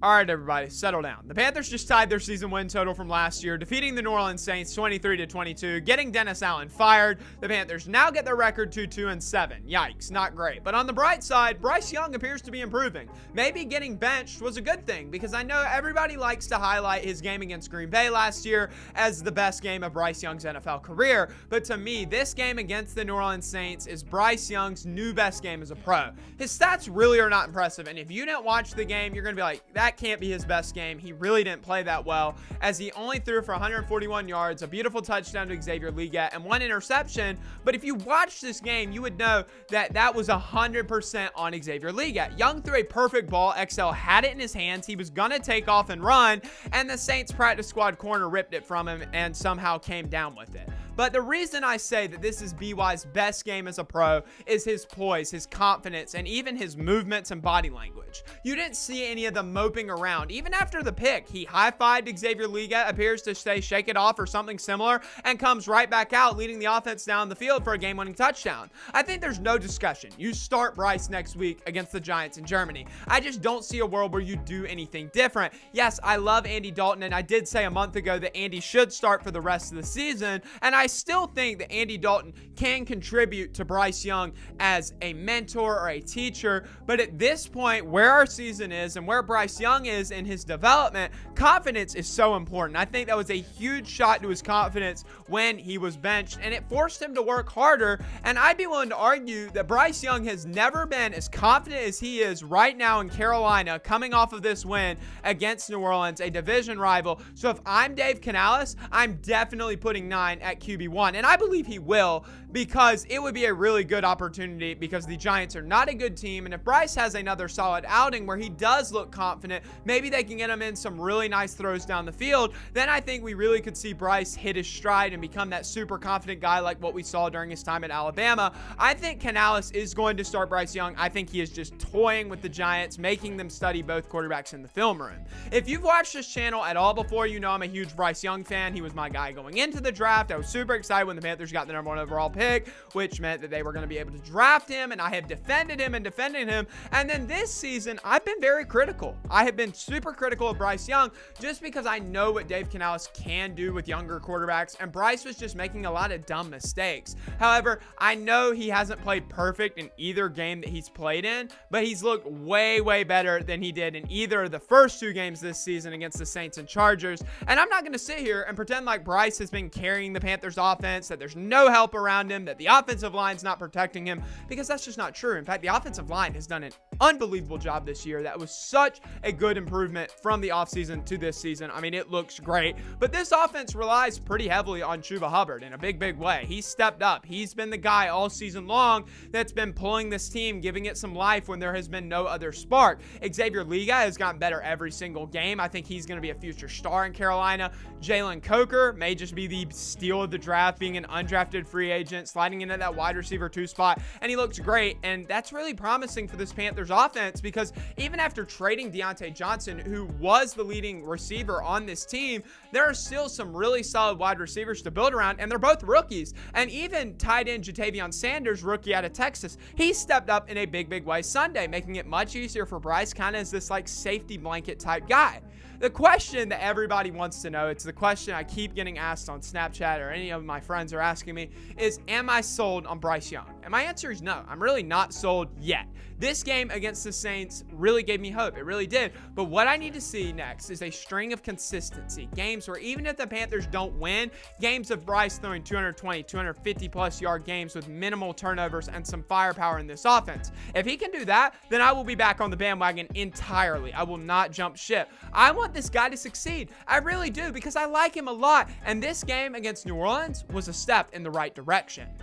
All right, everybody, settle down. The Panthers just tied their season win total from last year, defeating the New Orleans Saints 23-22, getting Dennis Allen fired. The Panthers now get their record to 2-7. Yikes, not great. But on the bright side, Bryce Young appears to be improving. Maybe getting benched was a good thing, because I know everybody likes to highlight his game against Green Bay last year as the best game of Bryce Young's NFL career. But to me, this game against the New Orleans Saints is Bryce Young's new best game as a pro. His stats really are not impressive, and if you didn't watch the game, you're going to be like, that can't be his best game. He really didn't play that well, as he only threw for 141 yards, a beautiful touchdown to Xavier Legette, and one interception. But if you watch this game, you would know that that was 100% on Xavier Legette. Young threw a perfect ball. XL had it in his hands. He was going to take off and run, and the Saints practice squad corner ripped it from him and somehow came down with it. But the reason I say that this is BY's best game as a pro is his poise, his confidence, and even his movements and body language. You didn't see any of the moping around. Even after the pick, he high-fived Xavier Legette, appears to say shake it off or something similar, and comes right back out, leading the offense down the field for a game-winning touchdown. I think there's no discussion. You start Bryce next week against the Giants in Germany. I just don't see a world where you do anything different. Yes, I love Andy Dalton, and I did say a month ago that Andy should start for the rest of the season, and I still think that Andy Dalton can contribute to Bryce Young as a mentor or a teacher. But at this point, where our season is and where Bryce Young is in his development, confidence is so important. I think that was a huge shot to his confidence when he was benched, and it forced him to work harder. And I'd be willing to argue that Bryce Young has never been as confident as he is right now in Carolina, coming off of this win against New Orleans, a division rival. So if I'm Dave Canales, I'm definitely putting 9 at QB1. And I believe he will, because it would be a really good opportunity, because the Giants are not a good team. And if Bryce has another solid outing where he does look confident, maybe they can get him in some really nice throws down the field, then I think we really could see Bryce hit his stride and become that super confident guy like what we saw during his time at Alabama. I think Canales is going to start Bryce Young. I think he is just toying with the Giants, making them study both quarterbacks in the film room. If you've watched this channel at all before, you know I'm a huge Bryce Young fan. He was my guy going into the draft. I was super excited when the Panthers got the #1 overall pick, which meant that they were going to be able to draft him, and I have defended him and defended him. And then this season, I've been very critical. I have been super critical of Bryce Young, just because I know what Dave Canales can do with younger quarterbacks, and Bryce was just making a lot of dumb mistakes. However, I know he hasn't played perfect in either game that he's played in, but he's looked way, way better than he did in either of the first 2 games this season against the Saints and Chargers. And I'm not going to sit here and pretend like Bryce has been carrying the Panthers offense, that there's no help around him, that the offensive line's not protecting him, because that's just not true. In fact, the offensive line has done an unbelievable job this year. That was such a good improvement from the offseason to this season. I mean, it looks great, but this offense relies pretty heavily on Chuba Hubbard in a big, big way. He's stepped up. He's been the guy all season long that's been pulling this team, giving it some life when there has been no other spark. Xavier Legette has gotten better every single game. I think he's going to be a future star in Carolina. Jalen Coker may just be the steal of the draft, being an undrafted free agent, sliding into that wide receiver 2 spot, and he looks great. And that's really promising for this Panthers offense, because even after trading Deontay Johnson, who was the leading receiver on this team, there are still some really solid wide receivers to build around, and they're both rookies. And even tight end Jatavion Sanders, rookie out of Texas, he stepped up in a big, big way Sunday, making it much easier for Bryce, kind of as this like safety blanket type guy. The question that everybody wants to know, it's the question I keep getting asked on Snapchat, or any of my friends are asking me, is am I sold on Bryce Young? And my answer is no. I'm really not sold yet. This game against the Saints really gave me hope. It really did. But what I need to see next is a string of consistency. Games where even if the Panthers don't win, games of Bryce throwing 220, 250 plus yard games with minimal turnovers and some firepower in this offense. If he can do that, then I will be back on the bandwagon entirely. I will not jump ship. I want this guy to succeed. I really do, because I like him a lot. And this game against New Orleans was a step in the right direction.